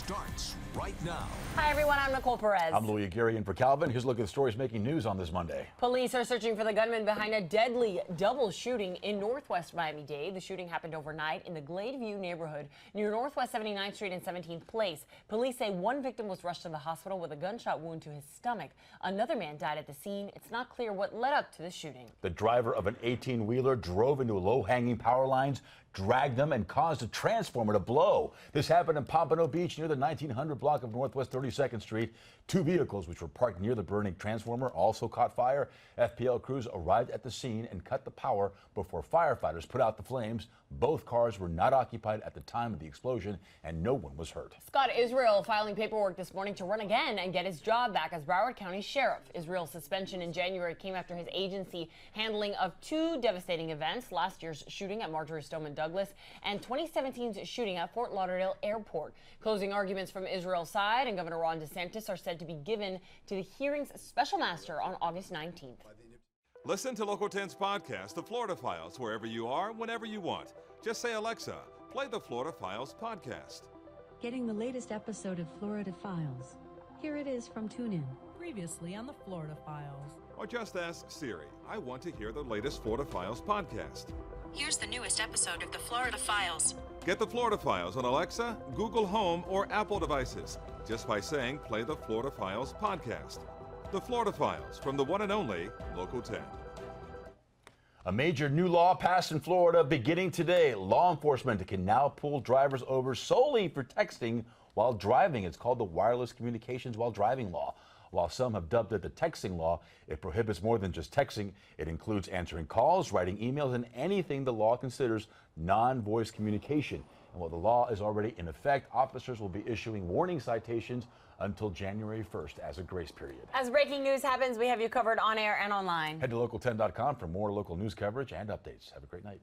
starts right now. Hi, everyone. I'm Nicole Perez. I'm Louis Aguirre in for Calvin. Here's a look at the stories making news on this Monday. Police are searching for the gunman behind a deadly double shooting in Northwest Miami-Dade. The shooting happened overnight in the Gladeview neighborhood near Northwest 79th Street and 17th Place. Police say one victim was rushed to the hospital with a gunshot wound to his stomach. Another man died at the scene. It's not clear what led up to the shooting. The driver of an 18-wheeler drove into low-hanging power lines, dragged them, and caused a transformer to blow. This happened in Pompano Beach near the 1900 block of Northwest 32nd Street. Two vehicles which were parked near the burning transformer also caught fire. FPL crews arrived at the scene and cut the power before firefighters put out the flames. Both cars were not occupied at the time of the explosion, and no one was hurt. Scott Israel filing paperwork this morning to run again and get his job back as Broward County Sheriff. Israel's suspension in January came after his agency handling of two devastating events: last year's shooting at Marjory Stoneman Douglas and 2017's shooting at Fort Lauderdale Airport. Closing arguments from Israel's side and Governor Ron DeSantis are said to be given to the hearing's special master on August 19th. Listen to Local 10's podcast, The Florida Files, wherever you are, whenever you want. Just say, Alexa, play the Florida Files podcast. Getting the latest episode of Florida Files. Here it is from TuneIn. Previously on the Florida Files. Or just ask Siri, I want to hear the latest Florida Files podcast. Here's the newest episode of the Florida Files. Get the Florida Files on Alexa, Google Home, or Apple devices just by saying play the Florida Files podcast. The Florida Files from the one and only Local 10. A major new law passed in Florida beginning today. Law enforcement can now pull drivers over solely for texting while driving. It's called the Wireless Communications While Driving Law. While some have dubbed it the texting law, it prohibits more than just texting. It includes answering calls, writing emails, and anything the law considers non-voice communication. And while the law is already in effect, officers will be issuing warning citations until January 1st as a grace period. As breaking news happens, we have you covered on air and online. Head to local10.com for more local news coverage and updates. Have a great night.